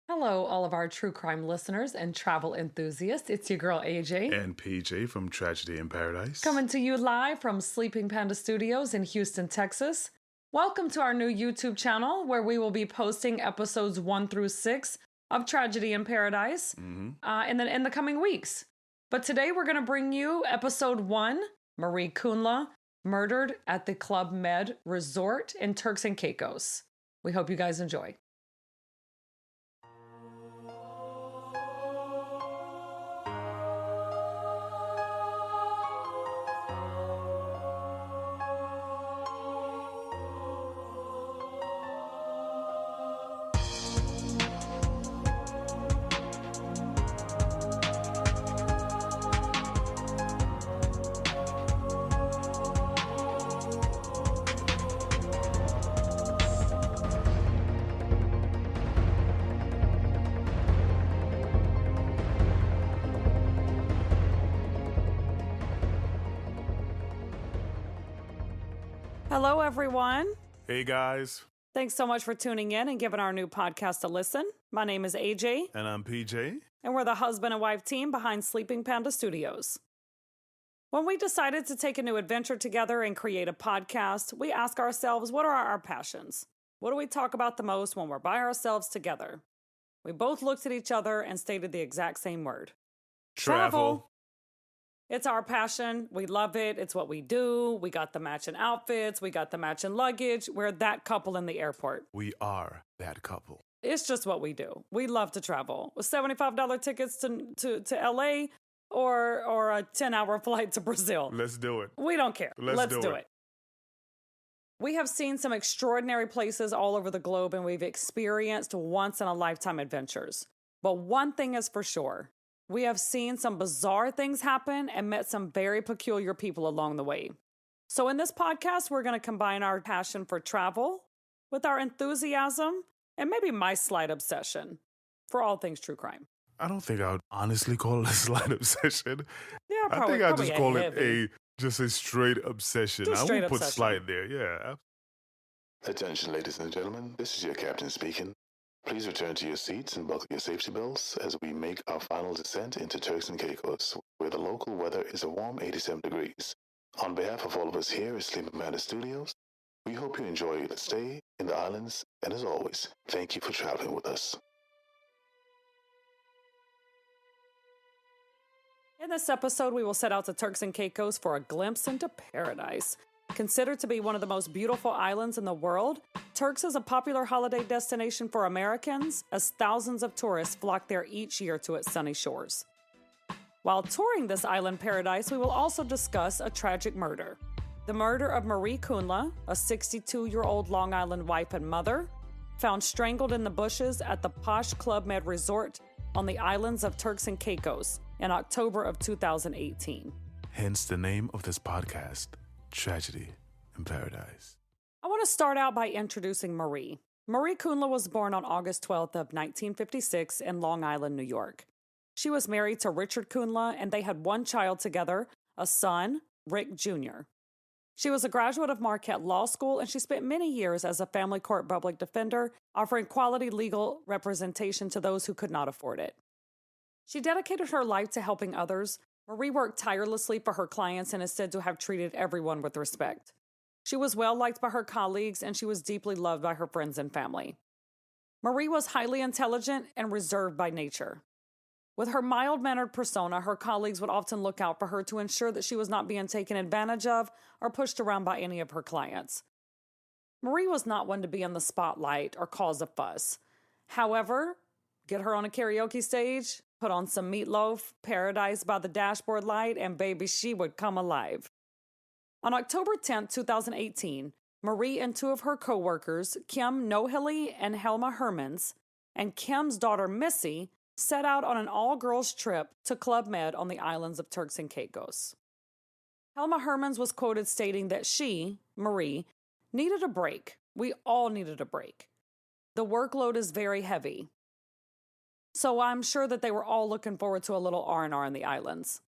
Hello, all of our true crime listeners and travel enthusiasts. It's your girl AJ. And PJ from Tragedy in Paradise. Coming to you live from Sleeping Panda Studios in Houston, Texas. Welcome to our new YouTube channel where we will be posting episodes 1 through 6 of Tragedy in Paradise in the coming weeks. But today we're going to bring you episode 1, Marie Khunla, murdered at the Club Med Resort in Turks and Caicos. We hope you guys enjoy. Hello, everyone. Hey, guys. Thanks so much for tuning in and giving our new podcast a listen. My name is AJ. And I'm PJ. And we're the husband and wife team behind Sleeping Panda Studios. When we decided to take a new adventure together and create a podcast, we ask ourselves, what are our passions? What do we talk about the most when we're by ourselves together? We both looked at each other and stated the exact same word. Travel. It's our passion. We love it. It's what we do. We got the matching outfits. We got the matching luggage. We're that couple in the airport. We are that couple. It's just what we do. We love to travel. With $75 tickets to LA or a 10-hour flight to Brazil. Let's do it. We don't care. Let's do it. We have seen some extraordinary places all over the globe, and we've experienced once-in-a-lifetime adventures. But one thing is for sure. We have seen some bizarre things happen and met some very peculiar people along the way. So in this podcast, we're going to combine our passion for travel with our enthusiasm and maybe my slight obsession for all things true crime. I don't think I would honestly call it a slight obsession. Yeah, probably, I think I'd just call it a straight obsession. Just I straight won't put obsession. slight there, yeah. Attention, ladies and gentlemen, this is your captain speaking. Please return to your seats and buckle your safety belts as we make our final descent into Turks and Caicos, where the local weather is a warm 87 degrees. On behalf of all of us here at Sleeping Panda Studios, we hope you enjoy the stay in the islands, and as always, thank you for traveling with us. In this episode, we will set out to Turks and Caicos for a glimpse into paradise. Considered to be one of the most beautiful islands in the world, Turks is a popular holiday destination for Americans, as thousands of tourists flock there each year to its sunny shores. While touring this island paradise, we will also discuss a tragic murder. The murder of Marie Khunla, a 62-year-old Long Island wife and mother, found strangled in the bushes at the posh Club Med Resort on the islands of Turks and Caicos in October of 2018. Hence the name of this podcast, Tragedy in Paradise. I want to start out by introducing Marie. Marie Khunla was born on August 12th of 1956 in Long Island, New York. She was married to Richard Kuhnla, and they had one child together, a son, Rick Jr. She was a graduate of Marquette Law School, and she spent many years as a family court public defender, offering quality legal representation to those who could not afford it. She dedicated her life to helping others. Marie worked tirelessly for her clients and is said to have treated everyone with respect. She was well liked by her colleagues, and she was deeply loved by her friends and family. Marie was highly intelligent and reserved by nature. With her mild-mannered persona, her colleagues would often look out for her to ensure that she was not being taken advantage of or pushed around by any of her clients. Marie was not one to be in the spotlight or cause a fuss. However, get her on a karaoke stage, put on some Meatloaf, Paradise by the Dashboard Light, and baby, she would come alive. On October 10, 2018, Marie and two of her co-workers, Kim Nohely and Helma Hermans, and Kim's daughter Missy, set out on an all-girls trip to Club Med on the islands of Turks and Caicos. Helma Hermans was quoted stating that she, Marie, needed a break. We all needed a break. The workload is very heavy. So I'm sure that they were all looking forward to a little R&R in the islands.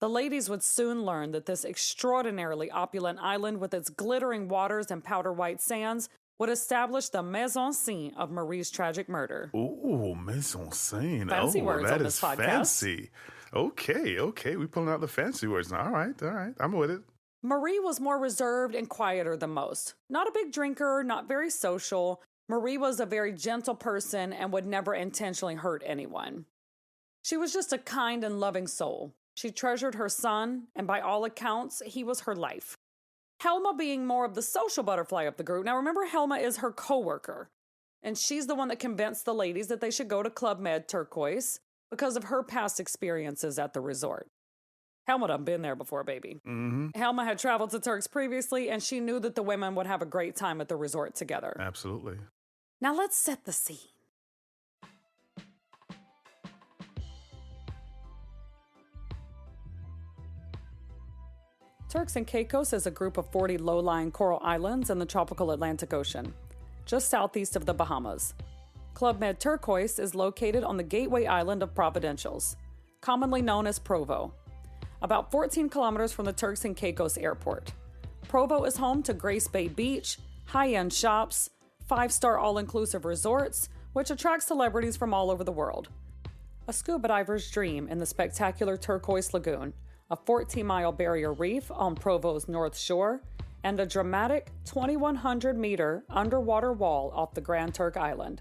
The ladies would soon learn that this extraordinarily opulent island with its glittering waters and powder white sands would establish the mise en scene of Marie's tragic murder. Ooh, mise en scene. Fancy words that on is this podcast. fancy. Okay. We're pulling out the fancy words now. All right. I'm with it. Marie was more reserved and quieter than most. Not a big drinker, not very social. Marie was a very gentle person and would never intentionally hurt anyone. She was just a kind and loving soul. She treasured her son, and by all accounts, he was her life. Helma being more of the social butterfly of the group. Now remember, Helma is her coworker, and she's the one that convinced the ladies that they should go to Club Med Turkoise because of her past experiences at the resort. Helma done been there before, baby. Mm-hmm. Helma had traveled to Turks previously, and she knew that the women would have a great time at the resort together. Absolutely. Now let's set the scene. Turks and Caicos is a group of 40 low-lying coral islands in the tropical Atlantic Ocean, just southeast of the Bahamas. Club Med Turkoise is located on the gateway island of Providenciales, commonly known as Provo, about 14 kilometers from the Turks and Caicos airport. Provo is home to Grace Bay Beach, high-end shops, 5-star all-inclusive resorts, which attract celebrities from all over the world. A scuba diver's dream in the spectacular Turquoise Lagoon, a 14-mile barrier reef on Provo's north shore, and a dramatic 2,100-meter underwater wall off the Grand Turk Island.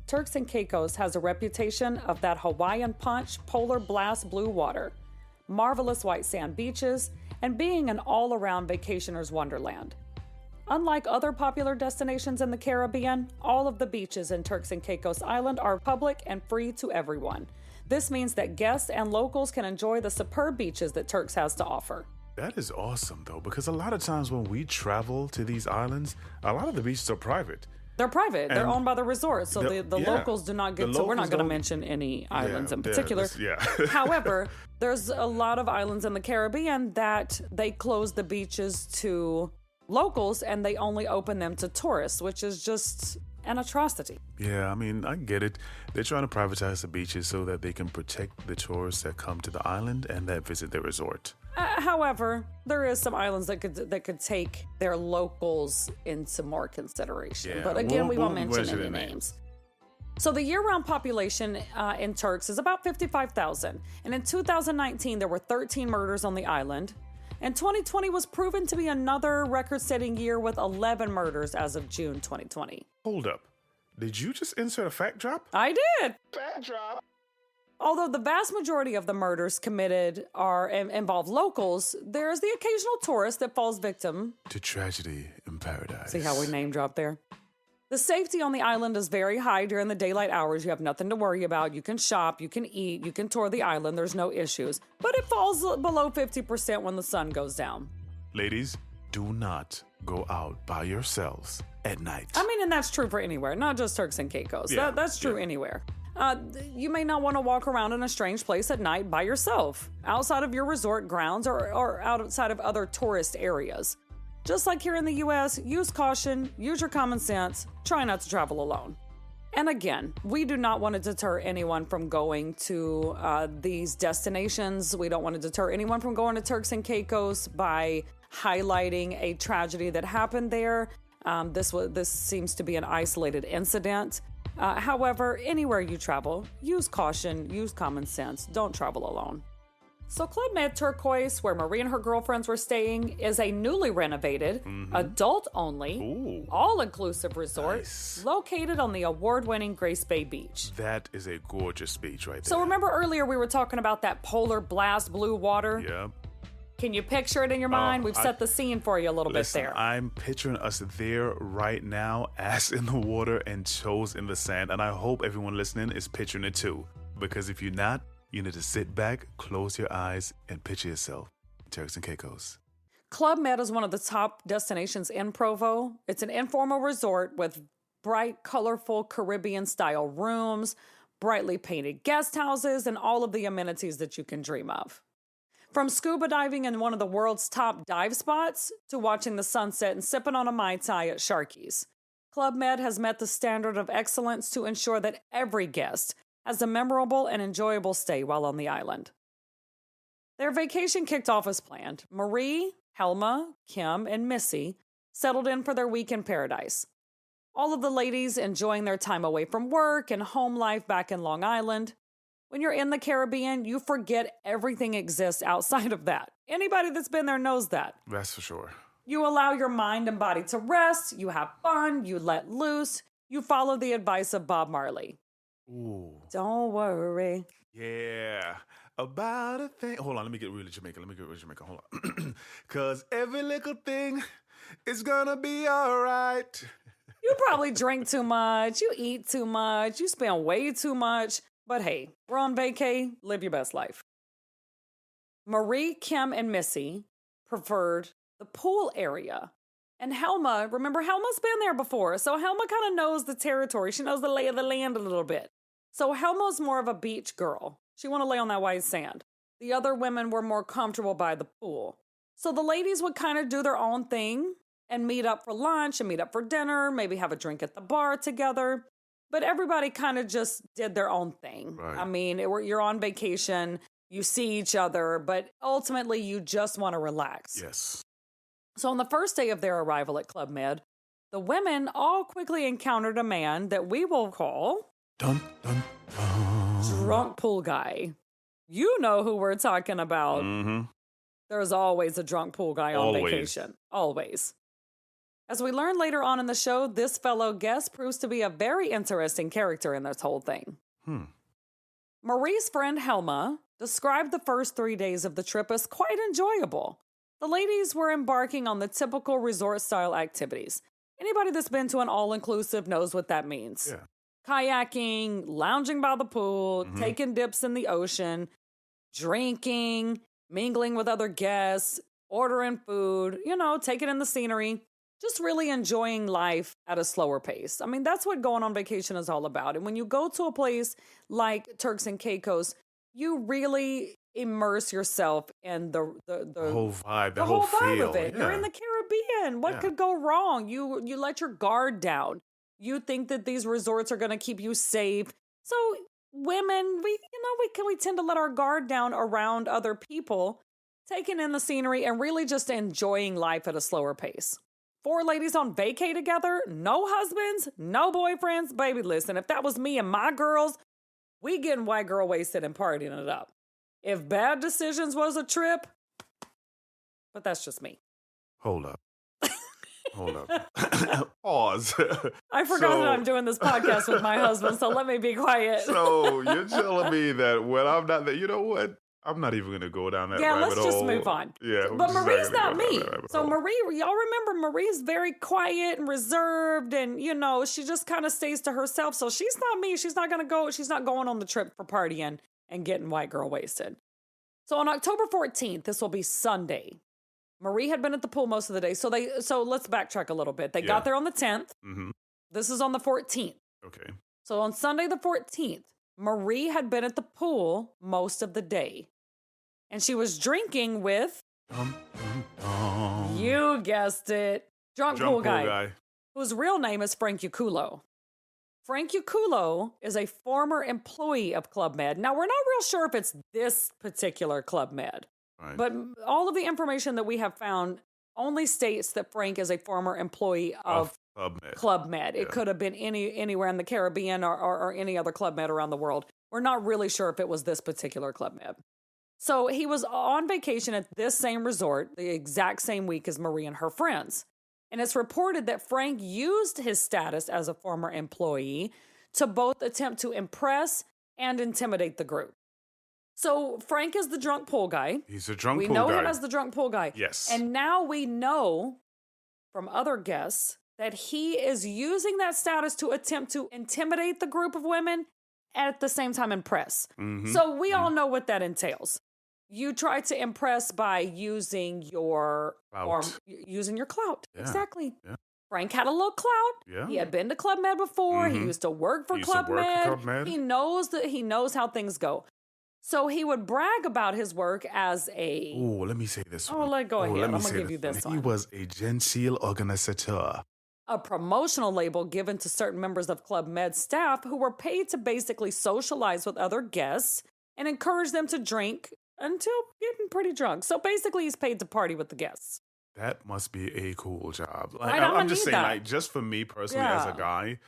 Turks and Caicos has a reputation of that Hawaiian punch polar blast blue water, marvelous white sand beaches, and being an all-around vacationer's wonderland. Unlike other popular destinations in the Caribbean, all of the beaches in Turks and Caicos Island are public and free to everyone. This means that guests and locals can enjoy the superb beaches that Turks has to offer. That is awesome, though, because a lot of times when we travel to these islands, a lot of the beaches are private. They're private. They're And owned by the resort, so the locals do not get. So we're not going to mention any islands in particular. However, there's a lot of islands in the Caribbean that they close the beaches to locals and they only open them to tourists, which is just an atrocity. Yeah, I mean, I get it. They're trying to privatize the beaches so that they can protect the tourists that come to the island and that visit the resort. However, there is some islands that could take their locals into more consideration. Yeah, but again, we won't mention mention any their names. So the year-round population in Turks is about 55,000. And in 2019, there were 13 murders on the island. And 2020 was proven to be another record-setting year with 11 murders as of June 2020. Hold up. Did you just insert a fact drop? I did! Fact drop? Although the vast majority of the murders committed involve locals, there's the occasional tourist that falls victim to tragedy in paradise. See how we name dropped there? The safety on the island is very high during the daylight hours. You have nothing to worry about. You can shop, you can eat, you can tour the island. There's no issues. But it falls below 50% when the sun goes down. Ladies, do not go out by yourselves at night. I mean, and that's true for anywhere, not just Turks and Caicos. Yeah, that's true anywhere. You may not want to walk around in a strange place at night by yourself, outside of your resort grounds or outside of other tourist areas. Just like here in the U.S., use caution, use your common sense, try not to travel alone. And again, we do not want to deter anyone from going to these destinations. We don't want to deter anyone from going to Turks and Caicos by highlighting a tragedy that happened there. This seems to be an isolated incident. However, anywhere you travel, use caution, use common sense, don't travel alone. So Club Med Turkoise, where Marie and her girlfriends were staying, is a newly renovated, adult-only, all-inclusive resort located on the award-winning Grace Bay Beach. That is a gorgeous beach right there. So remember earlier we were talking about that polar blast blue water? Yeah. Can you picture it in your mind? We've set the scene for you a little bit there. I'm picturing us there right now, ass in the water and toes in the sand. And I hope everyone listening is picturing it too. Because if you're not, you need to sit back, close your eyes, and picture yourself in Turks and Caicos. Club Med is one of the top destinations in Provo. It's an informal resort with bright, colorful Caribbean-style rooms, brightly painted guest houses, and all of the amenities that you can dream of. From scuba diving in one of the world's top dive spots to watching the sunset and sipping on a Mai Tai at Sharky's, Club Med has met the standard of excellence to ensure that every guest has a memorable and enjoyable stay while on the island. Their vacation kicked off as planned. Marie, Helma, Kim, and Missy settled in for their week in paradise. All of the ladies enjoying their time away from work and home life back in Long Island. When you're in the Caribbean, you forget everything exists outside of that. Anybody that's been there knows that. That's for sure. You allow your mind and body to rest, you have fun, you let loose, you follow the advice of Bob Marley. Ooh. Don't worry. Yeah. About a thing. Hold on, let me get really Jamaican. Hold on. Cause every little thing is gonna be all right. You probably drink too much, you eat too much, you spend way too much. But hey, we're on vacay, live your best life. Marie, Kim, and Missy preferred the pool area. And Helma, remember, Helma's been there before, so Helma kind of knows the territory. She knows the lay of the land a little bit. So Helma's more of a beach girl. She want to lay on that white sand. The other women were more comfortable by the pool. So the ladies would kind of do their own thing and meet up for lunch and meet up for dinner, maybe have a drink at the bar together. But everybody kind of just did their own thing. Right. I mean, you're on vacation, you see each other, but ultimately you just want to relax. Yes. So on the first day of their arrival at Club Med, the women all quickly encountered a man that we will call Dun, dun, dun. Drunk Pool Guy. You know who we're talking about. Mm-hmm. There's always a drunk pool guy on vacation. Always. As we learn later on in the show, this fellow guest proves to be a very interesting character in this whole thing. Marie's friend Helma described the first 3 days of the trip as quite enjoyable. The ladies were embarking on the typical resort-style activities. Anybody that's been to an all-inclusive knows what that means. Yeah. Kayaking, lounging by the pool, taking dips in the ocean, drinking, mingling with other guests, ordering food, taking in the scenery. Just really enjoying life at a slower pace. I mean, that's what going on vacation is all about. And when you go to a place like Turks and Caicos, you really immerse yourself in the whole vibe, the whole whole vibe feel. of it. Yeah. You're in the Caribbean. What could go wrong? You let your guard down. You think that these resorts are going to keep you safe. So women, we tend to let our guard down around other people, taking in the scenery and really just enjoying life at a slower pace. 4 ladies on vacay together, no husbands, no boyfriends. Baby, listen, if that was me and my girls, we getting white girl wasted and partying it up. If bad decisions was a trip, but that's just me. Hold up. Pause. I forgot that I'm doing this podcast with my husband, so let me be quiet. So you're telling me that when I'm not there, you know what? I'm not even going to go down that rabbit hole. Yeah, let's just move on. Yeah. But Marie's not me. So Marie, y'all remember Marie's very quiet and reserved and, she just kind of stays to herself. So she's not me. She's not going on the trip for partying and getting white girl wasted. So on October 14th, this will be Sunday. Marie had been at the pool most of the day. So let's backtrack a little bit. They got there on the 10th. Mm-hmm. This is on the 14th. Okay. So on Sunday the 14th, Marie had been at the pool most of the day. And she was drinking with, you guessed it, drunk pool guy, whose real name is Frank Yaculo. Frank Yaculo is a former employee of Club Med. Now, we're not real sure if it's this particular Club Med, but all of the information that we have found only states that Frank is a former employee of Club Med. It could have been anywhere in the Caribbean or any other Club Med around the world. We're not really sure if it was this particular Club Med. So he was on vacation at this same resort the exact same week as Marie and her friends. And it's reported that Frank used his status as a former employee to both attempt to impress and intimidate the group. So Frank is the drunk pool guy. He's a drunk pool guy. We know him as the drunk pool guy. Yes. And now we know from other guests that he is using that status to attempt to intimidate the group of women and at the same time impress. Mm-hmm. So we all know what that entails. You try to impress by using your clout. Yeah. Exactly. Yeah. Frank had a little clout. Yeah. He had been to Club Med before. Mm-hmm. He used to work for Club Med. He knows how things go. So he would brag about his work as a... Oh, let me say this one. Go ahead. I'm going to give you this one. He was a genteel organisateur. A promotional label given to certain members of Club Med staff who were paid to basically socialize with other guests and encourage them to drink until getting pretty drunk. So basically, he's paid to party with the guests. That must be a cool job. Like, Right, I'ma I'm just need saying, that. like, just for me personally as a Yeah. guy,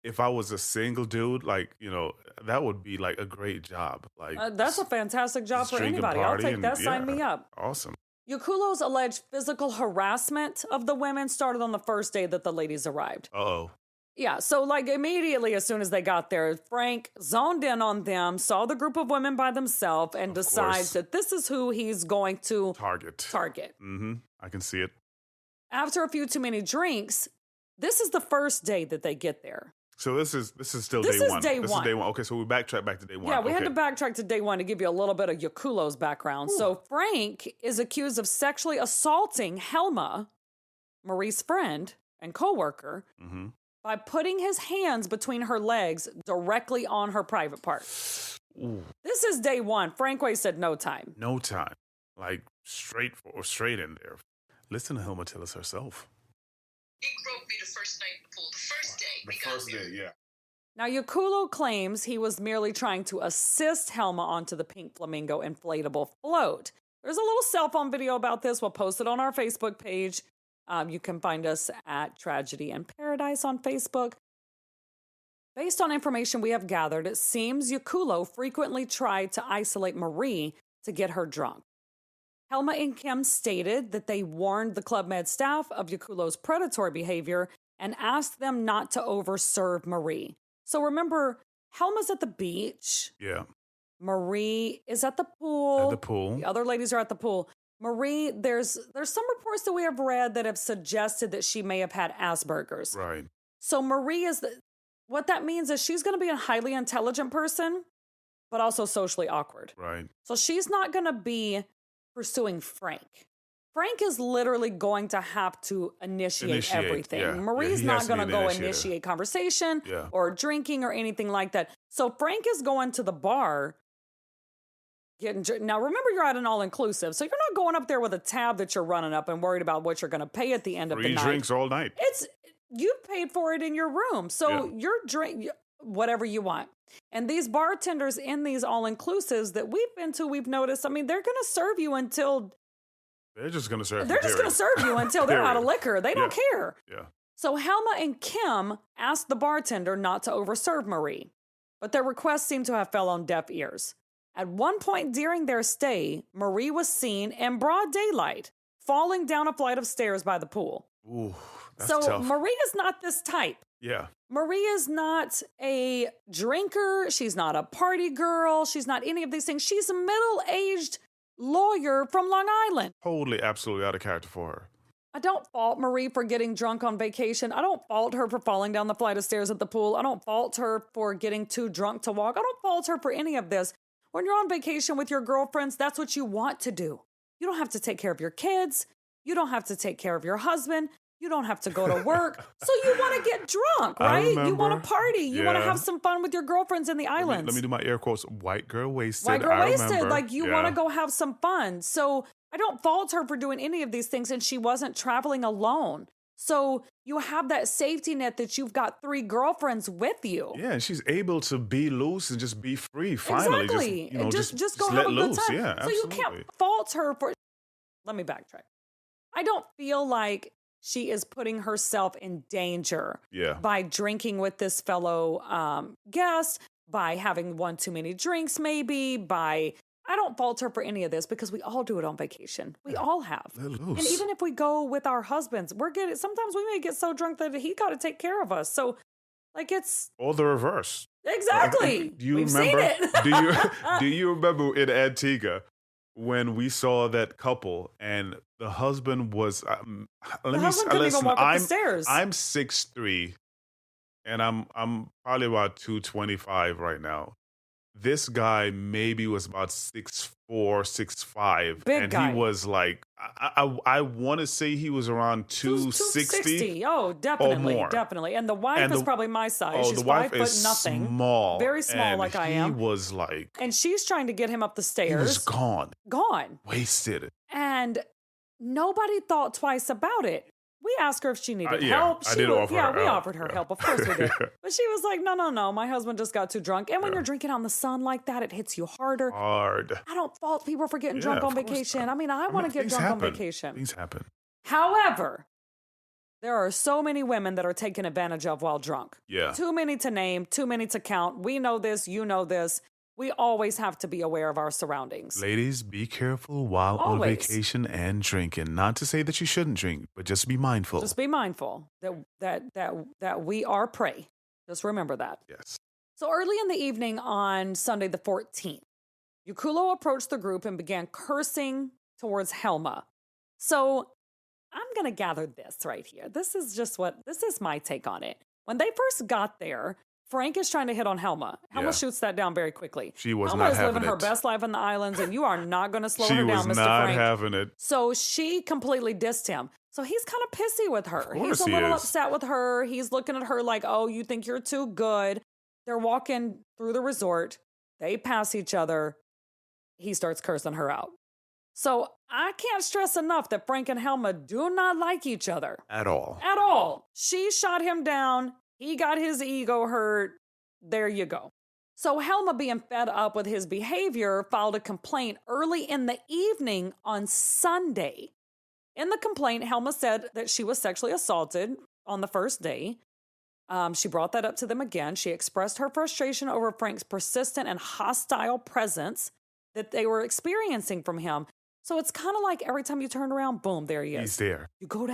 if I was a single dude, like, that would be like a great job. Like, That's a fantastic job just for drink and anybody. I'll party take and that. Sign me up. awesome. Yakulo's alleged physical harassment of the women started on the first day that the ladies arrived. Uh-oh. Yeah, so like immediately as soon as they got there, Frank zoned in on them, saw the group of women by themselves, and decides that this is who he's going to Target. Mm-hmm. I can see it. After a few too many drinks, this is the first day that they get there. So this is still This day is one. day This one. is day one. Okay, so we backtrack back to day one. Yeah, we had to backtrack to day one to give you a little bit of Yakulo's background. Ooh. So Frank is accused of sexually assaulting Helma, Marie's friend and coworker, by putting his hands between her legs directly on her private part. Ooh. This is day one. Frank wasted no time. No time. Like straight in there. Listen to Helma tell us herself. He groped me the first night in the pool. The first day. The first day, yeah. Now, Yakulo claims he was merely trying to assist Helma onto the Pink Flamingo inflatable float. There's a little cell phone video about this. We'll post it on our Facebook page. You can find us at Tragedy in Paradise on Facebook. Based on information we have gathered, it seems Yakulo frequently tried to isolate Marie to get her drunk. Helma and Kim stated that they warned the Club Med staff of Yakulo's predatory behavior and asked them not to overserve Marie. So remember, Helma's at the beach. Yeah. Marie is at the pool. At the pool. The other ladies are at the pool. Marie, there's some reports that we have read that have suggested that she may have had Asperger's. Right. So Marie what that means is she's going to be a highly intelligent person, but also socially awkward. Right. So she's not going to be pursuing Frank. Frank is literally going to have to initiate everything. Yeah. Marie's not going to go initiate conversation or drinking or anything like that. So Frank is going to the bar. Now, remember, you're at an all-inclusive, so you're not going up there with a tab that you're running up and worried about what you're going to pay at the end of the night. Free drinks all night. You paid for it in your room, so you're drink whatever you want. And these bartenders in these all-inclusives that we've been to, we've noticed, I mean, they're going to serve you until... They're just going to serve you. They're just going to serve you until they're out of liquor. They don't care. Yeah. So Helma and Kim asked the bartender not to overserve Marie, but their request seemed to have fell on deaf ears. At one point during their stay, Marie was seen in broad daylight, falling down a flight of stairs by the pool. Ooh, that's so tough. Marie is not this type. Yeah. Marie is not a drinker. She's not a party girl. She's not any of these things. She's a middle-aged lawyer from Long Island. Totally, absolutely out of character for her. I don't fault Marie for getting drunk on vacation. I don't fault her for falling down the flight of stairs at the pool. I don't fault her for getting too drunk to walk. I don't fault her for any of this. When you're on vacation with your girlfriends, that's what you want to do. You don't have to take care of your kids. You don't have to take care of your husband. You don't have to go to work. So you want to get drunk, right? You want to party. You want to have some fun with your girlfriends in the islands. Let me do my air quotes. White girl wasted. White girl wasted. Remember. Like you want to go have some fun. So I don't fault her for doing any of these things. And she wasn't traveling alone. So you have that safety net that you've got 3 girlfriends with you. Yeah, and she's able to be loose and just be free. Finally, exactly. Just go let have a loose. good time. Yeah, absolutely. So you can't fault her for. Let me backtrack. I don't feel like she is putting herself in danger by drinking with this fellow guest, by having one too many drinks, maybe I don't fault her for any of this because we all do it on vacation. We all have. And even if we go with our husbands, sometimes we may get so drunk that he got to take care of us. So like it's or the reverse. Exactly. Do you We've remember? seen it. do you remember in Antigua when we saw that couple and the husband was couldn't even walk up the stairs. I'm 6'3", and I'm probably about 225 right now. This guy maybe was about 6'4", 6'5", big and guy. He was like I want to say he was around 260. Oh, definitely, or more. Definitely. And the wife is probably my size. Oh, she's the wife 5 foot is nothing, small, very small, like I am. He was like, and she's trying to get him up the stairs. He was gone, wasted. And nobody thought twice about it. We asked her if she needed help. We offered her help. Of course we did. But she was like, no. My husband just got too drunk. And when you're drinking on the sun like that, it hits you harder. I don't fault people for getting drunk on vacation. I mean, I want to get drunk on vacation. Things happen. However, there are so many women that are taken advantage of while drunk. Yeah. Too many to name, too many to count. We know this, you know this. We always have to be aware of our surroundings. Ladies, be careful while on vacation and drinking. Not to say that you shouldn't drink, but just be mindful. Just be mindful that we are prey. Just remember that. Yes. So early in the evening on Sunday the 14th, Yukulo approached the group and began cursing towards Helma. So I'm going to gather this right here. This is my take on it. When they first got there, Frank is trying to hit on Helma. Helma shoots that down very quickly. She was Helma not is having living it. her best life in the islands, and you are not going to slow her down, Mr. Frank. She was not having it. So she completely dissed him. So he's kind of pissy with her. He's a little upset with her. He's looking at her like, oh, you think you're too good. They're walking through the resort. They pass each other. He starts cursing her out. So I can't stress enough that Frank and Helma do not like each other. At all. At all. She shot him down. He got his ego hurt. There you go. So Helma, being fed up with his behavior, filed a complaint early in the evening on Sunday. In the complaint, Helma said that she was sexually assaulted on the first day. She brought that up to them again. She expressed her frustration over Frank's persistent and hostile presence that they were experiencing from him. So it's kind of like every time you turn around, boom, there he is. He's there. You go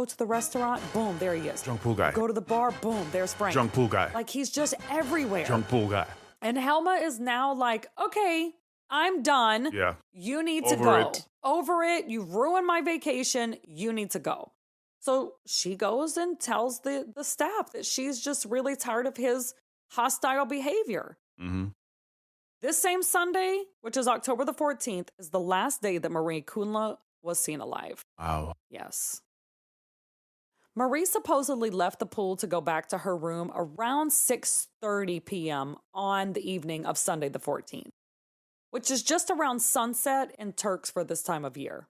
to the restaurant, boom, there he is. Drunk pool guy. You go to the bar, boom, there's Frank. Drunk pool guy. Like he's just everywhere. Drunk pool guy. And Helma is now like, okay, I'm done. Yeah. You need to go. Over it. You ruined my vacation. You need to go. So she goes and tells the staff that she's just really tired of his hostile behavior. Mm-hmm. This same Sunday, which is October the 14th, is the last day that Marie Khunla was seen alive. Wow. Yes. Marie supposedly left the pool to go back to her room around 6:30 p.m. on the evening of Sunday the 14th, which is just around sunset in Turks for this time of year.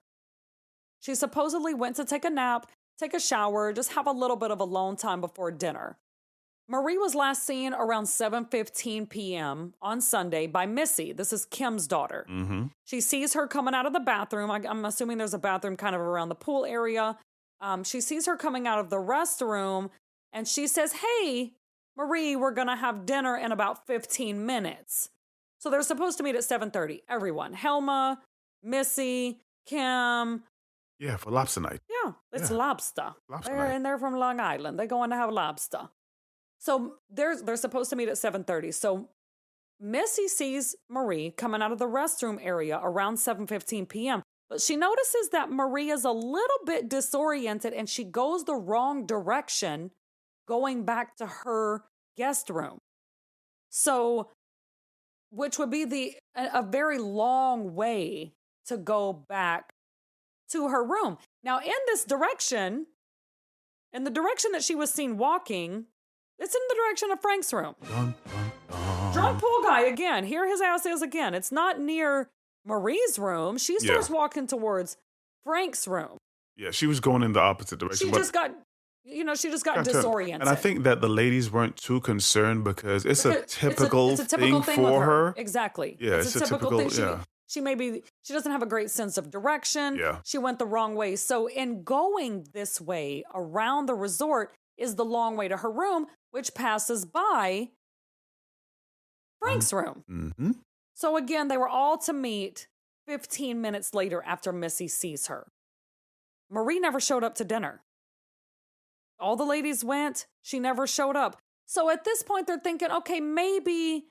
She supposedly went to take a nap, take a shower, just have a little bit of alone time before dinner. Marie was last seen around 7:15 p.m. on Sunday by Missy. This is Kim's daughter. Mm-hmm. She sees her coming out of the bathroom. I'm assuming there's a bathroom kind of around the pool area. She sees her coming out of the restroom, and she says, hey, Marie, we're going to have dinner in about 15 minutes. So they're supposed to meet at 7:30. Everyone. Helma, Missy, Kim. Yeah, for lobster night. Yeah, it's lobster. They're from Long Island. They're going to have lobster. So they're supposed to meet at 7:30. So Missy sees Marie coming out of the restroom area around 7:15 p.m. But she notices that Marie is a little bit disoriented and she goes the wrong direction going back to her guest room. So, which would be a very long way to go back to her room. Now, in the direction that she was seen walking, it's in the direction of Frank's room. Dun, dun, dun. Drunk pool guy again. Here his ass is again. It's not near Marie's room. She starts walking towards Frank's room. Yeah, she was going in the opposite direction. She just got disoriented. And I think that the ladies weren't too concerned because it's a typical thing for her. Exactly. Yeah, it's a typical thing. She doesn't have a great sense of direction. Yeah. She went the wrong way. So in going this way around the resort is the long way to her room, which passes by Frank's room. Mm-hmm. So again, they were all to meet 15 minutes later after Missy sees her. Marie never showed up to dinner. All the ladies went. She never showed up. So at this point, they're thinking, okay, maybe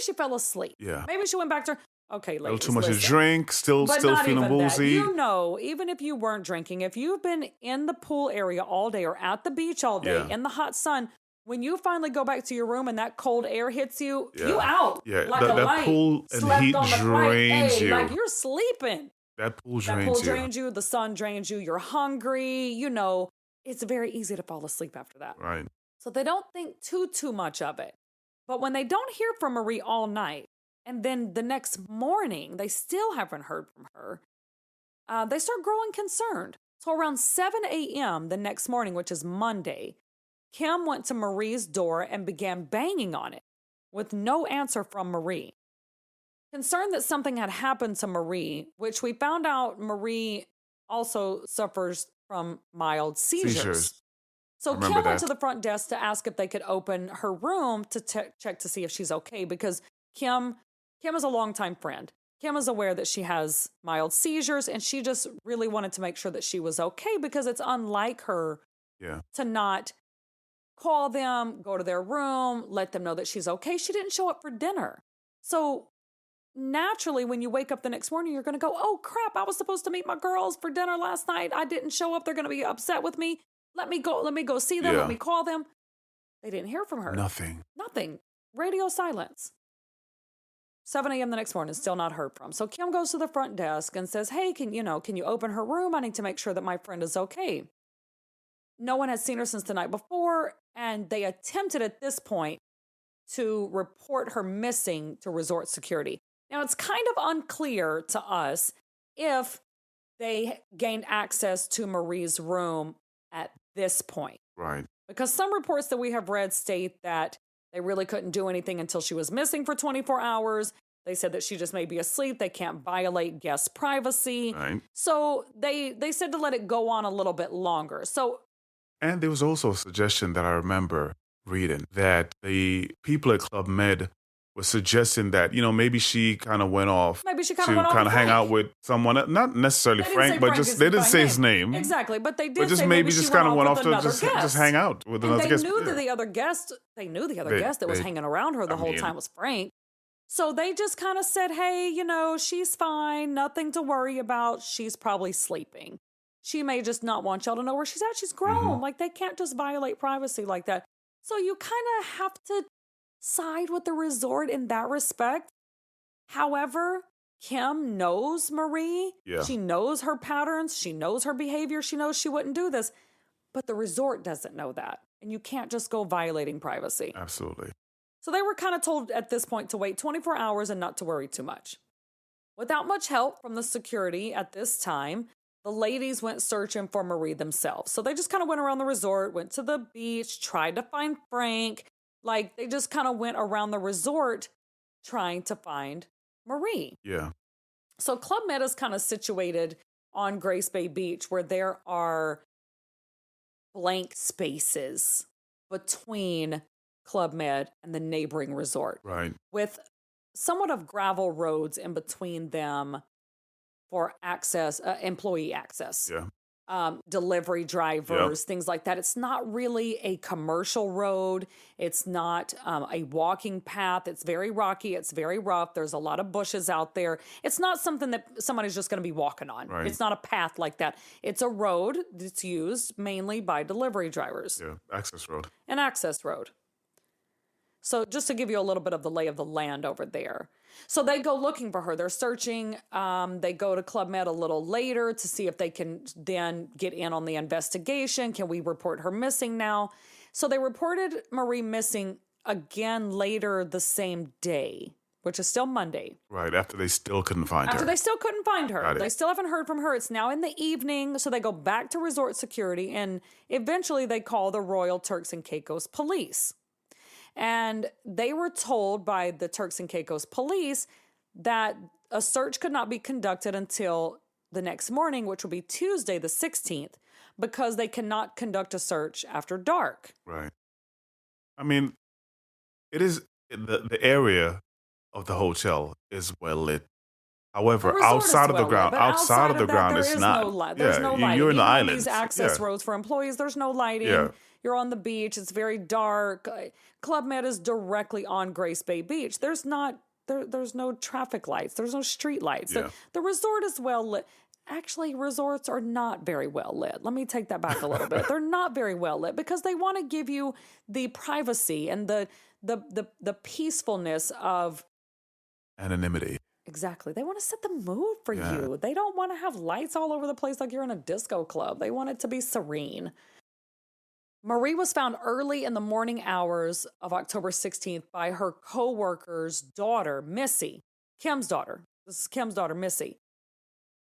she fell asleep. Yeah. Maybe she went back to her. Okay, ladies, a little too much to drink, still feeling woozy. You know, even if you weren't drinking, if you've been in the pool area all day or at the beach all day in the hot sun, when you finally go back to your room and that cold air hits you, you out. Yeah, like that pool and heat drains you. Like you're sleeping. That pool drains you. The sun drains you. You're hungry. You know, it's very easy to fall asleep after that. Right. So they don't think too much of it. But when they don't hear from Marie all night, and then the next morning, they still haven't heard from her, they start growing concerned. So around 7 a.m. the next morning, which is Monday, Kim went to Marie's door and began banging on it with no answer from Marie. Concerned that something had happened to Marie, which we found out Marie also suffers from mild seizures. So Kim Remember went that. to the front desk to ask if they could open her room to check to see if she's okay, because Kim is a longtime friend. Kim is aware that she has mild seizures, and she just really wanted to make sure that she was okay, because it's unlike her to not call them, go to their room, let them know that she's okay. She didn't show up for dinner. So naturally, when you wake up the next morning, you're going to go, oh crap, I was supposed to meet my girls for dinner last night. I didn't show up. They're going to be upset with me. Let me go see them. Let me call them. They didn't hear from her. Nothing. Radio silence. 7 a.m. the next morning, still not heard from. So Kim goes to the front desk and says, hey, can you open her room? I need to make sure that my friend is okay. No one had seen her since the night before, and they attempted at this point to report her missing to resort security. Now, it's kind of unclear to us if they gained access to Marie's room at this point. Right. Because some reports that we have read state that they really couldn't do anything until she was missing for 24 hours. They said that she just may be asleep. They can't violate guest privacy. Right. So they said to let it go on a little bit longer. And there was also a suggestion that I remember reading that the people at Club Med were suggesting that, maybe she kind of went off to kind of hang out with someone, not necessarily Frank, but just, they didn't say his name. Exactly, but they did but just say maybe just kind of went off to just hang out with another guest. They knew that the other guest that was hanging around her the whole time was Frank. So they just kind of said, hey, she's fine, nothing to worry about. She's probably sleeping. She may just not want y'all to know where she's at. She's grown. Mm-hmm. Like, they can't just violate privacy like that. So you kind of have to side with the resort in that respect. However, Kim knows Marie. Yeah. She knows her patterns. She knows her behavior. She knows she wouldn't do this. But the resort doesn't know that. And you can't just go violating privacy. Absolutely. So they were kind of told at this point to wait 24 hours and not to worry too much. Without much help from the security at this time, the ladies went searching for Marie themselves. So they just kind of went around the resort, went to the beach, tried to find Frank. Like, they just kind of went around the resort trying to find Marie. Yeah. So Club Med is kind of situated on Grace Bay Beach, where there are blank spaces between Club Med and the neighboring resort. Right. With somewhat of gravel roads in between them for access, employee access. Yeah. Delivery drivers, things like that. It's not really a commercial road. It's not a walking path. It's very rocky. It's very rough. There's a lot of bushes out there. It's not something that somebody's just going to be walking on. Right. It's not a path like that. It's a road that's used mainly by delivery drivers. Yeah, access road. An access road. So just to give you a little bit of the lay of the land over there. So they go looking for her. They're searching. They go to Club Med a little later to see if they can then get in on the investigation. Can we report her missing now? So they reported Marie missing again later the same day, which is still Monday. Right, after they still couldn't find her. After they still couldn't find her. They still haven't heard from her. It's now in the evening. So they go back to resort security, and eventually they call the Royal Turks and Caicos police. And they were told by the Turks and Caicos police that a search could not be conducted until the next morning, which will be Tuesday the 16th, because they cannot conduct a search after dark. Right. I mean, it is the area of the hotel is well lit. However, outside of the ground, it's not. There's no lighting. You're in the islands. These access roads for employees, there's no lighting. Yeah. You're on the beach. It's very dark. Club Med is directly on Grace Bay Beach. There's no traffic lights. There's no street lights. Yeah. The resort is well lit. Actually, resorts are not very well lit. Let me take that back a little bit. They're not very well lit because they want to give you the privacy and the peacefulness of anonymity. Exactly. They want to set the mood for you. They don't want to have lights all over the place like you're in a disco club. They want it to be serene. Marie was found early in the morning hours of October 16th by her co-worker's daughter, Missy. Kim's daughter. This is Kim's daughter, Missy.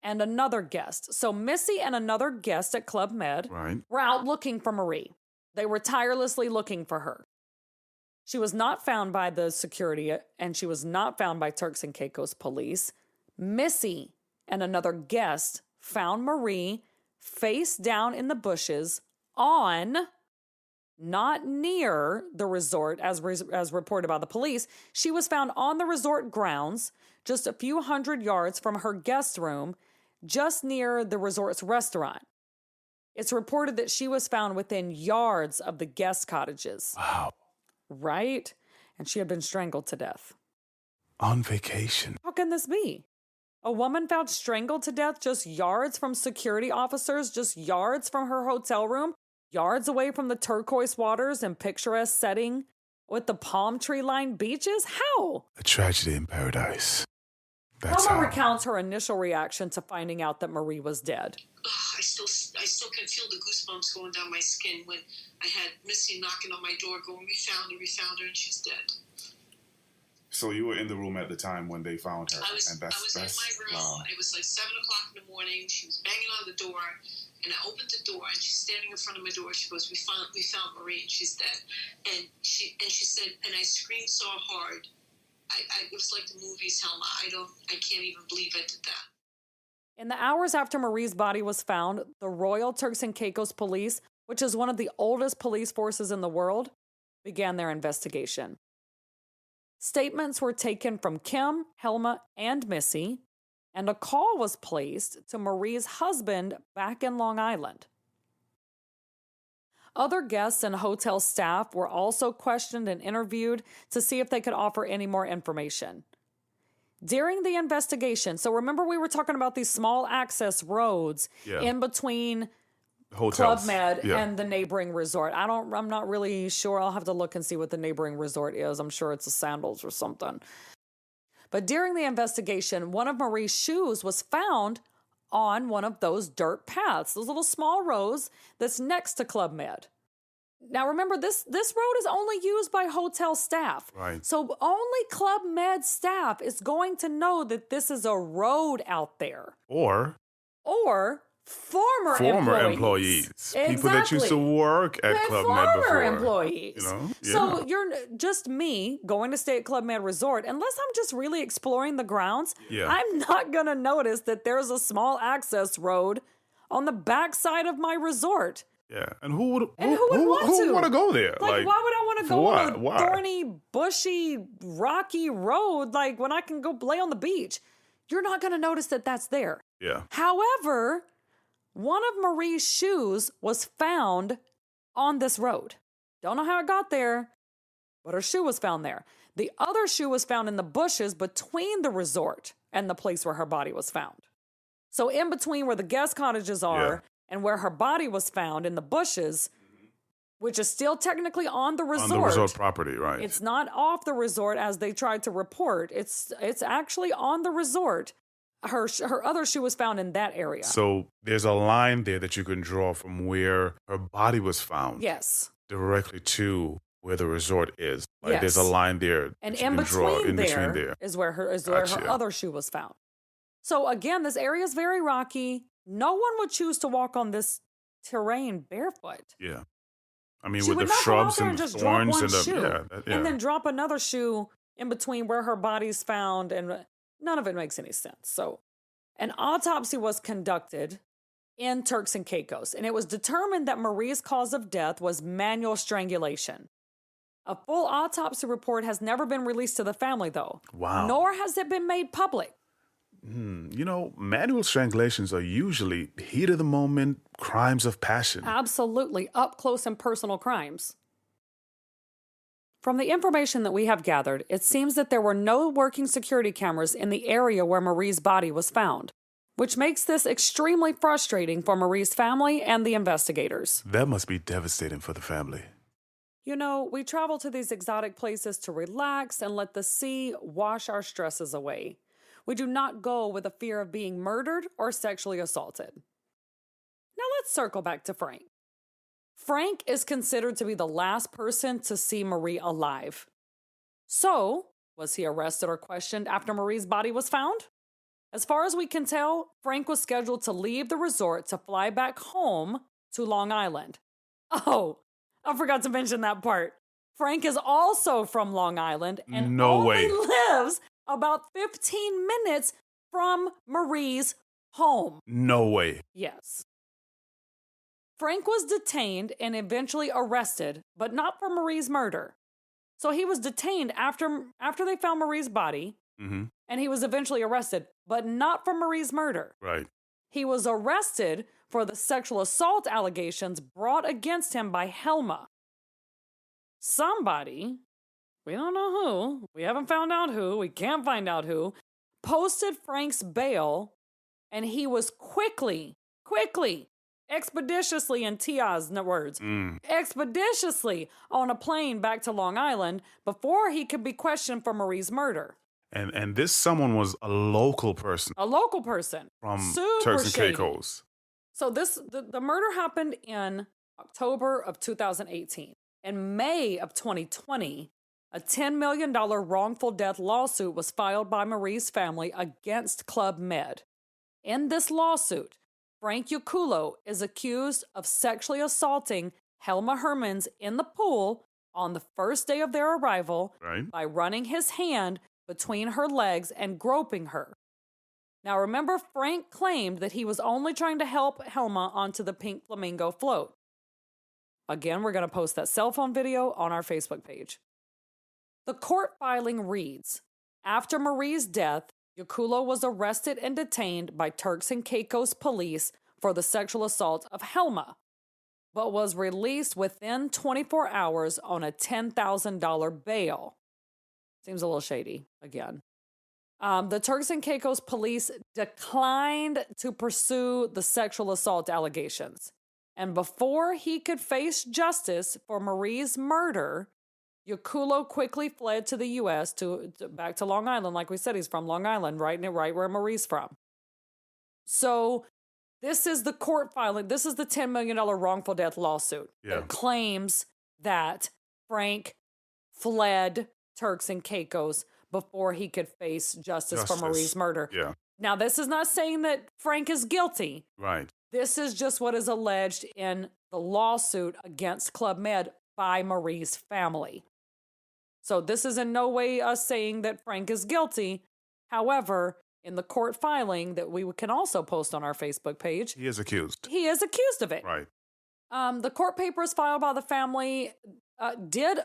And another guest. So Missy and another guest at Club Med were out looking for Marie. They were tirelessly looking for her. She was not found by the security, and she was not found by Turks and Caicos police. Missy and another guest found Marie face down in the bushes on, not near the resort, as reported by the police. She was found on the resort grounds, just a few hundred yards from her guest room, just near the resort's restaurant. It's reported that she was found within yards of the guest cottages. Wow. Right? And she had been strangled to death. On vacation. How can this be? A woman found strangled to death just yards from security officers, just yards from her hotel room, yards away from the turquoise waters and picturesque setting with the palm tree-lined beaches? How? A tragedy in paradise. That's Helma how. recounts her initial reaction to finding out that Marie was dead. I still can feel the goosebumps going down my skin when I had Missy knocking on my door going, we found her, and she's dead. So you were in the room at the time when they found her. I was in my room. Wow. It was like 7 o'clock in the morning. She was banging on the door, and I opened the door, and she's standing in front of my door. She goes, we found Marie, and she's dead. And she said, and I screamed so hard. It was like the movies, Helma. I can't even believe I did that. In the hours after Marie's body was found, the Royal Turks and Caicos Police, which is one of the oldest police forces in the world, began their investigation. Statements were taken from Kim, Helma, and Missy, and a call was placed to Marie's husband back in Long Island. Other guests and hotel staff were also questioned and interviewed to see if they could offer any more information. During the investigation, so remember we were talking about these small access roads in between Hotels. Club Med and the neighboring resort. I'm not really sure. I'll have to look and see what the neighboring resort is. I'm sure it's a Sandals or something. But during the investigation, one of Marie's shoes was found on one of those dirt paths, those little small roads that's next to Club Med. Now remember, this road is only used by hotel staff. Right. So only Club Med staff is going to know that this is a road out there. Or former employees. Exactly. People that used to work at Club Med before. Former employees. You know? Yeah. So you're just me going to stay at Club Med Resort. Unless I'm just really exploring the grounds, I'm not going to notice that there's a small access road on the backside of my resort. Yeah, and who would want to go there? Like, why would I want to go on a Why? thorny, bushy, rocky road like when I can go lay on the beach? You're not going to notice that that's there. Yeah. However, one of Marie's shoes was found on this road. Don't know how it got there, but her shoe was found there. The other shoe was found in the bushes between the resort and the place where her body was found. So in between where the guest cottages are and where her body was found in the bushes, which is still technically on the resort. On the resort property, right. It's not off the resort as they tried to report. It's actually on the resort. Her other shoe was found in that area. So there's a line there that you can draw from where her body was found. Yes. Directly to where the resort is. Like yes. There's a line there. And in between there is where her other shoe was found. So again, this area is very rocky. No one would choose to walk on this terrain barefoot. Yeah. I mean, She with would the not shrubs go out there and just thorns drop and one shoe, and then drop another shoe in between where her body's found, and none of it makes any sense. So an autopsy was conducted in Turks and Caicos, and it was determined that Marie's cause of death was manual strangulation. A full autopsy report has never been released to the family, though. Wow. Nor has it been made public. You know, manual strangulations are usually heat of the moment crimes of passion. Absolutely. Up close and personal crimes. From the information that we have gathered, it seems that there were no working security cameras in the area where Marie's body was found, which makes this extremely frustrating for Marie's family and the investigators. That must be devastating for the family. You know, we travel to these exotic places to relax and let the sea wash our stresses away. We do not go with a fear of being murdered or sexually assaulted. Now let's circle back to Frank. Frank is considered to be the last person to see Marie alive. So, was he arrested or questioned after Marie's body was found? As far as we can tell, Frank was scheduled to leave the resort to fly back home to Long Island. Oh, I forgot to mention that part. Frank is also from Long Island and lives about 15 minutes from Marie's home. No way. Yes. Frank was detained and eventually arrested, but not for Marie's murder. So he was detained after they found Marie's body, and he was eventually arrested, but not for Marie's murder. Right. He was arrested for the sexual assault allegations brought against him by Helma. Somebody, we don't know who, we haven't found out who, we can't find out who, posted Frank's bail, and he was quickly, expeditiously, in Tia's words, expeditiously on a plane back to Long Island before he could be questioned for Marie's murder. And this someone was a local person. A local person. From Super Turks and shady. Caicos. So the murder happened in October of 2018. In May of 2020, a $10 million wrongful death lawsuit was filed by Marie's family against Club Med. In this lawsuit, Frank Yaculo is accused of sexually assaulting Helma Hermans in the pool on the first day of their arrival by running his hand between her legs and groping her. Now remember, Frank claimed that he was only trying to help Helma onto the pink flamingo float. Again, we're going to post that cell phone video on our Facebook page. The court filing reads, after Marie's death, Yaculo was arrested and detained by Turks and Caicos police for the sexual assault of Helma, but was released within 24 hours on a $10,000 bail. Seems a little shady, again. The Turks and Caicos police declined to pursue the sexual assault allegations. And before he could face justice for Marie's murder, Yaculo quickly fled to the U.S. back to Long Island. Like we said, he's from Long Island, right where Marie's from. So this is the court filing. This is the $10 million wrongful death lawsuit that claims that Frank fled Turks and Caicos before he could face justice for Marie's murder. Yeah. Now, this is not saying that Frank is guilty. Right. This is just what is alleged in the lawsuit against Club Med by Marie's family. So this is in no way us saying that Frank is guilty. However, in the court filing that we can also post on our Facebook page, he is accused. He is accused of it. Right. The court papers filed by the family did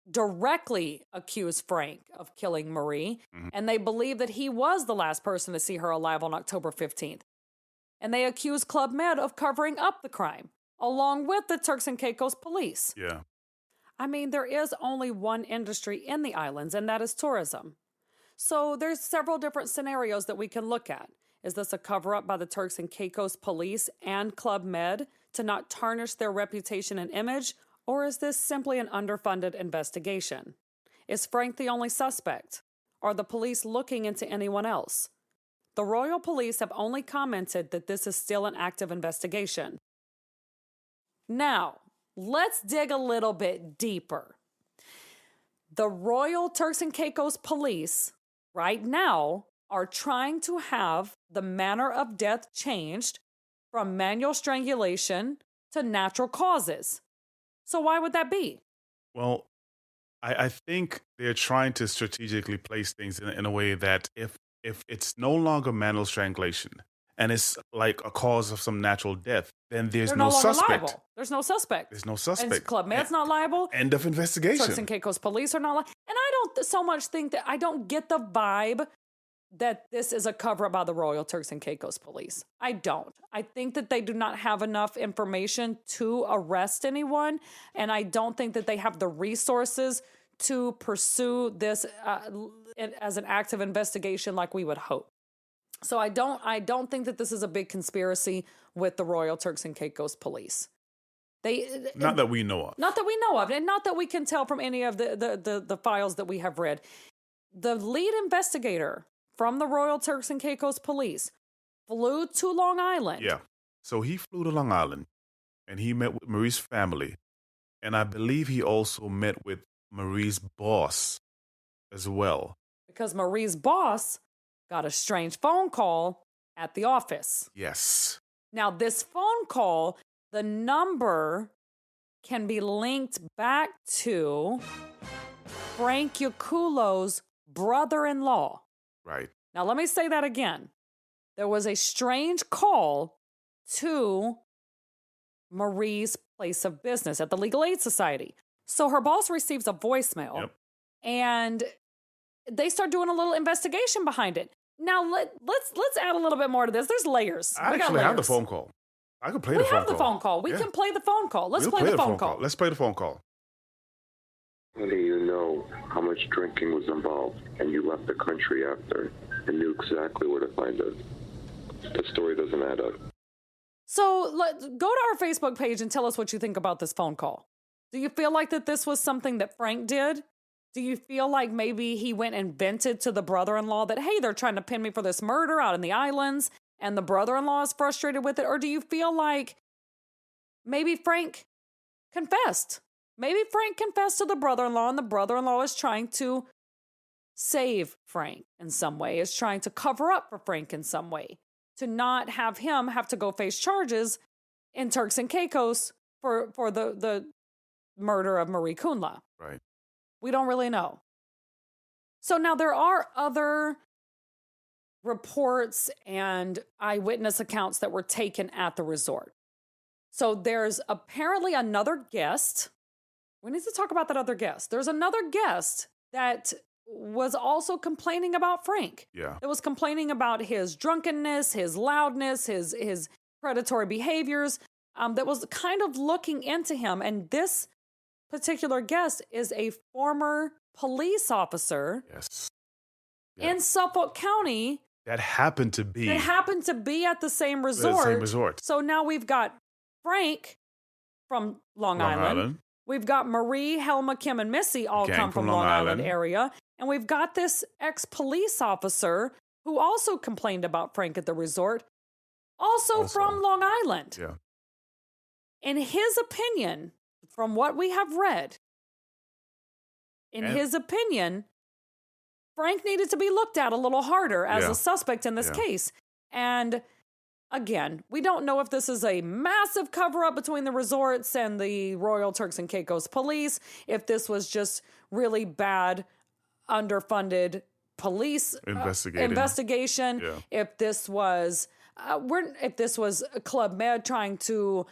directly accuse Frank of killing Marie, and they believe that he was the last person to see her alive on October 15th. And they accused Club Med of covering up the crime, along with the Turks and Caicos police. Yeah. I mean, there is only one industry in the islands, and that is tourism. So there's several different scenarios that we can look at. Is this a cover-up by the Turks and Caicos police and Club Med to not tarnish their reputation and image, or is this simply an underfunded investigation? Is Frank the only suspect? Are the police looking into anyone else? The Royal Police have only commented that this is still an active investigation. Now, let's dig a little bit deeper. The Royal Turks and Caicos Police, right now, are trying to have the manner of death changed from manual strangulation to natural causes. So why would that be? Well, I think they're trying to strategically place things in a way that if it's no longer manual strangulation and it's like a cause of some natural death, then there's no suspect. Liable. There's no suspect. There's no suspect. And Club Med's not liable. End of investigation. Turks and Caicos police are not liable. And I don't so much think that I don't get the vibe that this is a cover-up by the Royal Turks and Caicos police. I don't. I think that they do not have enough information to arrest anyone, and I don't think that they have the resources to pursue this as an active investigation like we would hope. So I don't think that this is a big conspiracy with the Royal Turks and Caicos police. Not that we know of. Not that we know of, and not that we can tell from any of the files that we have read. The lead investigator from the Royal Turks and Caicos police flew to Long Island. Yeah. So he flew to Long Island and he met with Marie's family. And I believe he also met with Marie's boss as well. Because Marie's boss got a strange phone call at the office. Yes. Now, this phone call, the number can be linked back to Frank Yaculo's brother-in-law. Right. Now, let me say that again. There was a strange call to Marie's place of business at the Legal Aid Society. So her boss receives a voicemail, and they start doing a little investigation behind it. Now let's add a little bit more to this. There's layers. I actually have the phone call. I can play the phone call. We have the phone call. We can play the phone call. Let's play the phone call. Let's play the phone call. How do you know how much drinking was involved and you left the country after and knew exactly where to find us? The story doesn't add up. So let's go to our Facebook page and tell us what you think about this phone call. Do you feel like that this was something that Frank did? Do you feel like maybe he went and vented to the brother-in-law that, hey, they're trying to pin me for this murder out in the islands, and the brother-in-law is frustrated with it? Or do you feel like maybe Frank confessed? Maybe Frank confessed to the brother-in-law, and the brother-in-law is trying to save Frank in some way, is trying to cover up for Frank in some way, to not have him have to go face charges in Turks and Caicos for the murder of Marie Khunla. Right. We don't really know. So now there are other reports and eyewitness accounts that were taken at the resort. So there's apparently another guest. We need to talk about that other guest. There's another guest that was also complaining about Frank. Yeah. It was complaining about his drunkenness, his loudness, his predatory behaviors, that was kind of looking into him. And this particular guest is a former police officer in Suffolk County that happened to be at the same resort. So now we've got Frank from Long Island. We've got Marie, Helma, Kim, and Missy all come from Long Island area. And we've got this ex-police officer who also complained about Frank at the resort, also from Long Island. Yeah. In his opinion, from what we have read, his opinion, Frank needed to be looked at a little harder as a suspect in this case. And again, we don't know if this is a massive cover-up between the resorts and the Royal Turks and Caicos police, if this was just really bad, underfunded police investigation, if this was Club Med trying to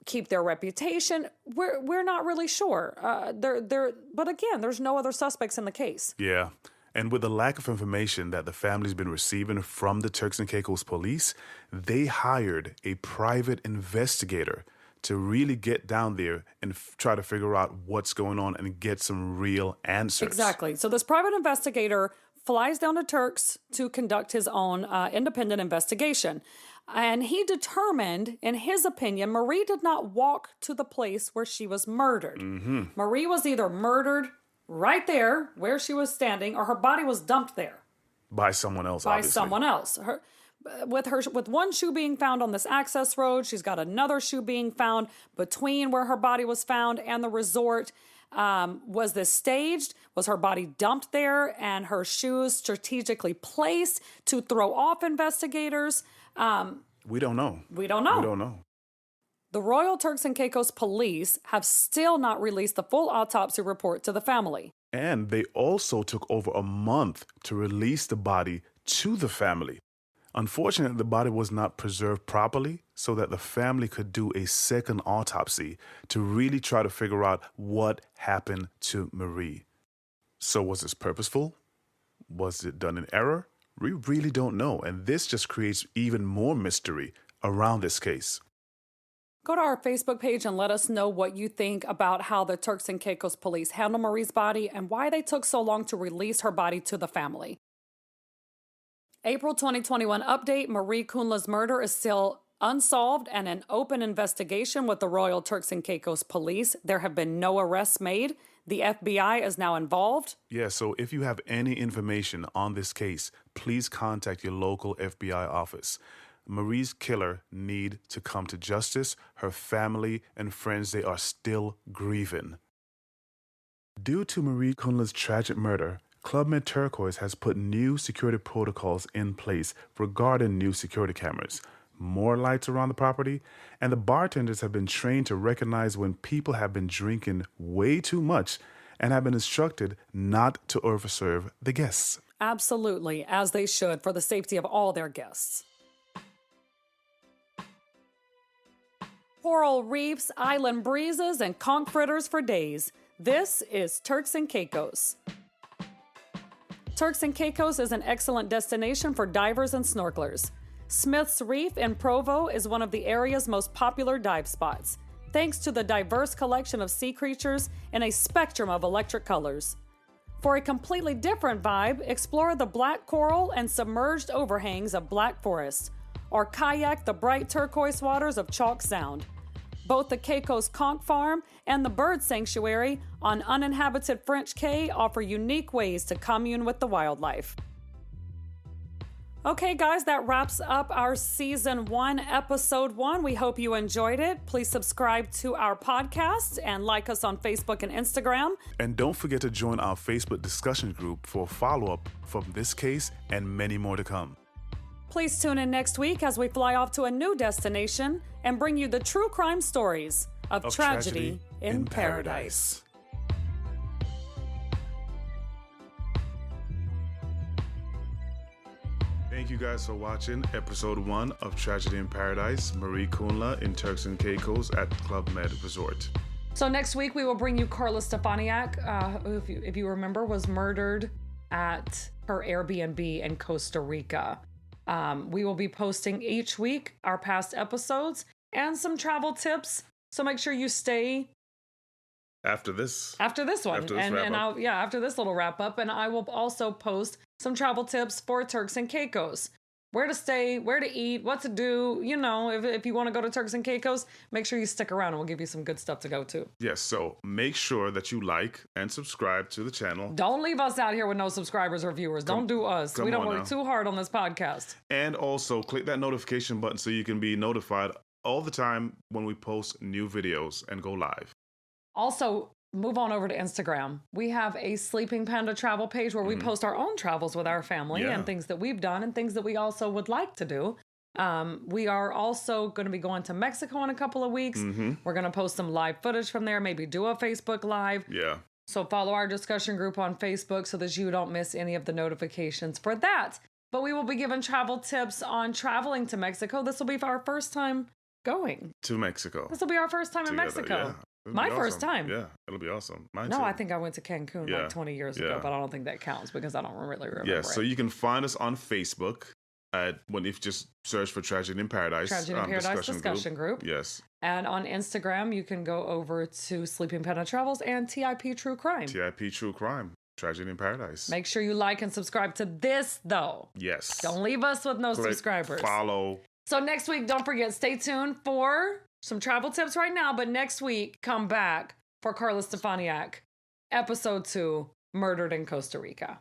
keep their reputation. We're not really sure. But again, there's no other suspects in the case. Yeah. And with the lack of information that the family's been receiving from the Turks and Caicos police, they hired a private investigator to really get down there and try to figure out what's going on and get some real answers. Exactly. So this private investigator flies down to Turks to conduct his own independent investigation. And he determined, in his opinion, Marie did not walk to the place where she was murdered. Mm-hmm. Marie was either murdered right there where she was standing, or her body was dumped there. By someone else, obviously. Someone else. With one shoe being found on this access road, she's got another shoe being found between where her body was found and the resort. Was this staged? Was her body dumped there and her shoes strategically placed to throw off investigators? We don't know. We don't know. The Royal Turks and Caicos police have still not released the full autopsy report to the family. And they also took over a month to release the body to the family. Unfortunately, the body was not preserved properly so that the family could do a second autopsy to really try to figure out what happened to Marie. So was this purposeful? Was it done in error? We really don't know. And this just creates even more mystery around this case. Go to our Facebook page and let us know what you think about how the Turks and Caicos police handled Marie's body and why they took so long to release her body to the family. April 2021 update, Marie Khunla's murder is still unsolved and an open investigation with the Royal Turks and Caicos police. There have been no arrests made. The FBI is now involved. Yeah, so if you have any information on this case, please contact your local FBI office. Marie's killer need to come to justice. Her family and friends, they are still grieving. Due to Marie Khunla's tragic murder, Club Med Turkoise has put new security protocols in place regarding new security cameras, more lights around the property, and the bartenders have been trained to recognize when people have been drinking way too much and have been instructed not to overserve the guests. Absolutely, as they should, for the safety of all their guests. Coral reefs, island breezes, and conch fritters for days. This is Turks and Caicos. Turks and Caicos is an excellent destination for divers and snorkelers. Smith's Reef in Provo is one of the area's most popular dive spots, thanks to the diverse collection of sea creatures in a spectrum of electric colors. For a completely different vibe, explore the black coral and submerged overhangs of Black Forest, or kayak the bright turquoise waters of Chalk Sound. Both the Caicos Conch Farm and the Bird Sanctuary on uninhabited French Cay offer unique ways to commune with the wildlife. Okay, guys, that wraps up our Season 1, Episode 1. We hope you enjoyed it. Please subscribe to our podcast and like us on Facebook and Instagram. And don't forget to join our Facebook discussion group for a follow-up from this case and many more to come. Please tune in next week as we fly off to a new destination and bring you the true crime stories of tragedy in paradise. Thank you guys for watching Episode 1 of Tragedy in Paradise. Marie Khunla in Turks and Caicos at Club Med Resort. So next week we will bring you Carla Stefaniak, who, if you remember, was murdered at her Airbnb in Costa Rica. We will be posting each week our past episodes and some travel tips. So make sure you stay After this one, after this after this little wrap up, and I will also post some travel tips for Turks and Caicos. Where to stay, where to eat, what to do. You know, if you want to go to Turks and Caicos, make sure you stick around and we'll give you some good stuff to go to. Yes, so make sure that you like and subscribe to the channel. Don't leave us out here with no subscribers or viewers. Don't do us. We don't work too hard on this podcast. And also click that notification button so you can be notified all the time when we post new videos and go live. Also, move on over to Instagram. We have a Sleeping Panda travel page where we post our own travels with our family and things that we've done and things that we also would like to do. We are also going to be going to Mexico in a couple of weeks. We're going to post some live footage from there, maybe do a Facebook Live. Yeah. So follow our discussion group on Facebook so that you don't miss any of the notifications for that. But we will be giving travel tips on traveling to Mexico. This will be our first time going to Mexico. This will be our first time in Mexico. Yeah. My first time. Yeah, it'll be awesome. Mine no, too. I think I went to Cancun like 20 years ago, but I don't think that counts because I don't really remember. Yeah, so you can find us on Facebook if you just search for Tragedy in Paradise. Tragedy in Paradise discussion group. Yes. And on Instagram, you can go over to Sleeping Panda Travels and TIP True Crime. TIP True Crime. Tragedy in Paradise. Make sure you like and subscribe to this, though. Yes. Don't leave us with no subscribers. Follow. So next week, don't forget, stay tuned for some travel tips right now, but next week, come back for Carla Stefaniak, Episode 2, Murdered in Costa Rica.